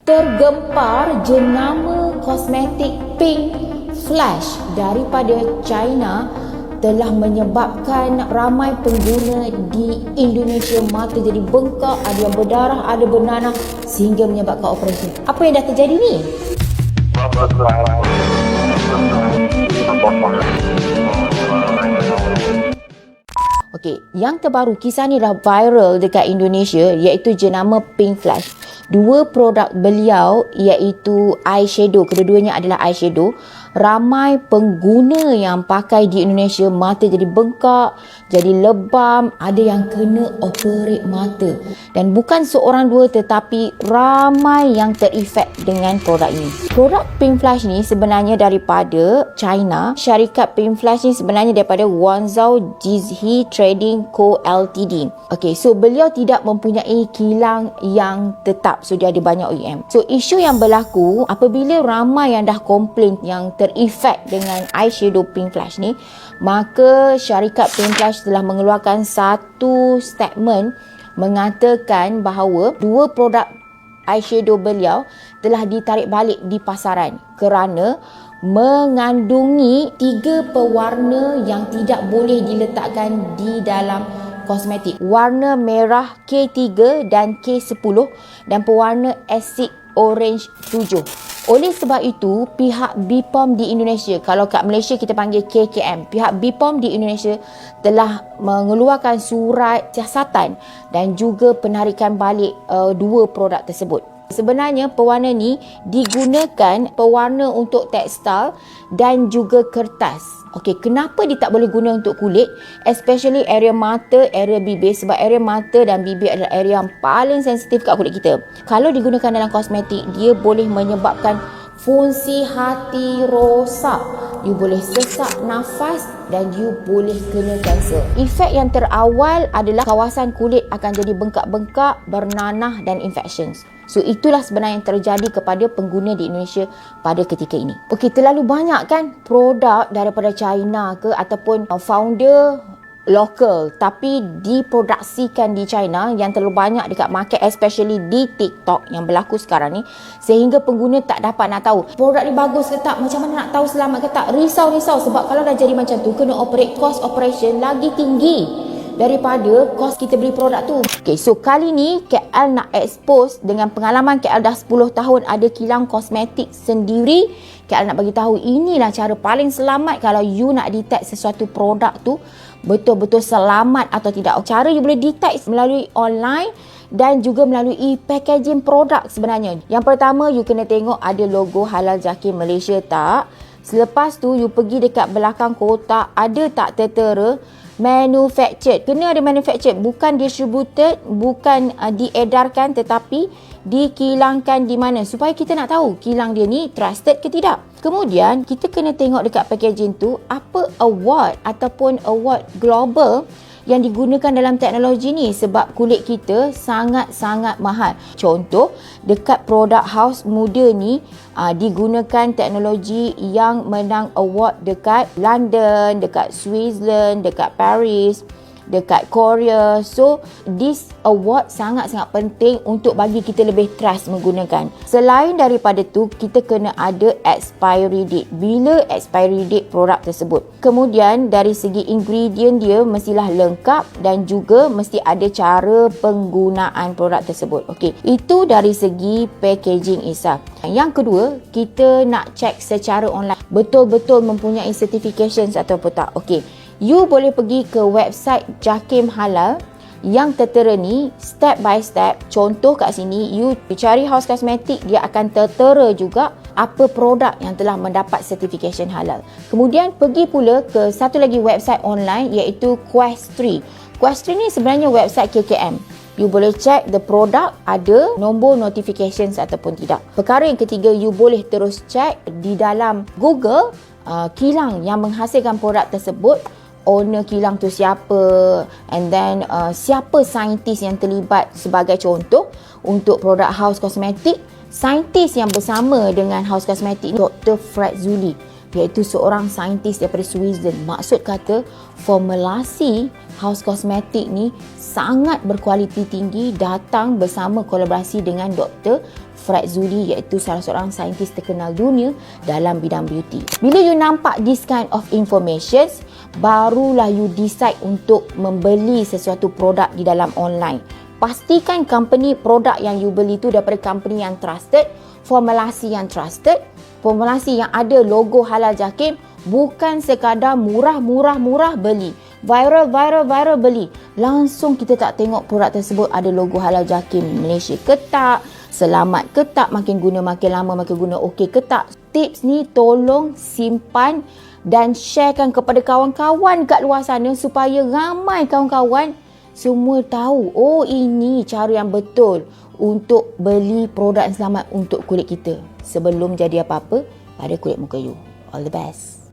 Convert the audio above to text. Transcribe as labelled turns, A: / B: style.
A: Tergempar jenama kosmetik Pink Flash daripada China telah menyebabkan ramai pengguna di Indonesia mata jadi bengkak, ada yang berdarah, ada bernanah sehingga menyebabkan operasi. Apa yang dah terjadi ni? Okey, yang terbaru kisah ni dah viral dekat Indonesia iaitu jenama Pink Flash. Dua produk beliau iaitu eyeshadow, kedua-duanya adalah eyeshadow. Ramai pengguna yang pakai di Indonesia mata jadi bengkak, jadi lebam, ada yang kena operate mata. Dan bukan seorang dua tetapi ramai yang terefek dengan produk ini. Produk Pink Flash ni sebenarnya daripada China. Syarikat Pink Flash ni sebenarnya daripada Guangzhou Jizhi Trading Co Ltd. Okey, so beliau tidak mempunyai kilang yang tetap. So dia ada banyak OEM. So isu yang berlaku apabila ramai yang dah komplain yang terefek dengan eyeshadow Pink Flash ni, maka syarikat Pink Flash telah mengeluarkan satu statement mengatakan bahawa dua produk eyeshadow beliau telah ditarik balik di pasaran kerana mengandungi 3 pewarna yang tidak boleh diletakkan di dalam kosmetik. Warna merah K3 dan K10 dan pewarna acid orange 7. Oleh sebab itu, pihak BPOM di Indonesia, kalau kat Malaysia kita panggil KKM, pihak BPOM di Indonesia telah mengeluarkan surat siasatan dan juga penarikan balik dua produk tersebut. Sebenarnya pewarna ni digunakan pewarna untuk tekstil dan juga kertas. Okey, kenapa dia tak boleh guna untuk kulit? Especially area mata, area bibir, sebab area mata dan bibir adalah area yang paling sensitif kat kulit kita. Kalau digunakan dalam kosmetik, dia boleh menyebabkan fungsi hati rosak. You boleh sesak nafas dan you boleh kena kanser. Efek yang terawal adalah kawasan kulit akan jadi bengkak-bengkak, bernanah dan infections. So itulah sebenarnya yang terjadi kepada pengguna di Indonesia pada ketika ini. Okey, terlalu banyak kan produk daripada China ke ataupun founder lokal tapi diproduksikan di China yang terlalu banyak dekat market, especially di TikTok yang berlaku sekarang ni, sehingga pengguna tak dapat nak tahu produk ni bagus ke tak, macam mana nak tahu selamat ke tak. Risau sebab kalau dah jadi macam tu, kena operate, cost operation lagi tinggi daripada kos kita beli produk tu. Okay, so kali ni KL nak expose dengan pengalaman KL dah 10 tahun ada kilang kosmetik sendiri. KL nak bagi tahu inilah cara paling selamat kalau you nak detect sesuatu produk tu betul-betul selamat atau tidak. Cara you boleh detect melalui online dan juga melalui packaging produk sebenarnya. Yang pertama, you kena tengok ada logo Halal Zakir Malaysia tak. Selepas tu, you pergi dekat belakang kotak, ada tak tertera manufactured. Kena ada manufactured, bukan distributed, bukan diedarkan tetapi dikilangkan di mana, supaya kita nak tahu kilang dia ni trusted ke tidak. Kemudian kita kena tengok dekat packaging tu apa award ataupun award global yang digunakan dalam teknologi ni, sebab kulit kita sangat-sangat mahal. Contoh, dekat produk House Muda ni digunakan teknologi yang menang award dekat London, dekat Switzerland, dekat Paris, dekat Korea. So this award sangat-sangat penting untuk bagi kita lebih trust menggunakan. Selain daripada tu, kita kena ada expiry date. Bila expiry date produk tersebut. Kemudian dari segi ingredient dia mestilah lengkap dan juga mesti ada cara penggunaan produk tersebut. Okey, itu dari segi packaging itself. Yang kedua, kita nak check secara online betul-betul mempunyai certifications ataupun tak. Okey, you boleh pergi ke website Jakim Halal yang tertera ni step by step. Contoh kat sini, you cari house kosmetik, dia akan tertera juga apa produk yang telah mendapat certification halal. Kemudian pergi pula ke satu lagi website online iaitu Quest3. Quest3 ni sebenarnya website KKM. You boleh check the product ada nombor notifications ataupun tidak. Perkara yang ketiga, you boleh terus check di dalam Google kilang yang menghasilkan produk tersebut. Owner kilang tu siapa, and then siapa saintis yang terlibat. Sebagai contoh, untuk produk house kosmetik, saintis yang bersama dengan house kosmetik ni Dr. Fred Zuli, iaitu seorang saintis daripada Switzerland. Maksud kata formulasi house kosmetik ni sangat berkualiti tinggi, datang bersama kolaborasi dengan Dr. Fred Zuli, iaitu salah seorang saintis terkenal dunia dalam bidang beauty. Bila you nampak this kind of information, barulah you decide untuk membeli sesuatu produk di dalam online. Pastikan company produk yang you beli tu daripada company yang trusted, formulasi yang trusted, formulasi yang ada logo halal JAKIM, bukan sekadar murah beli. Viral beli. Langsung kita tak tengok produk tersebut ada logo halal JAKIM Malaysia ke tak, selamat ke tak, makin guna makin lama makin guna okey ke tak. Tips ni tolong simpan dan sharekan kepada kawan-kawan kat luar sana supaya ramai kawan-kawan semua tahu, oh ini cara yang betul untuk beli produk yang selamat untuk kulit kita sebelum jadi apa-apa pada kulit muka you. All the best.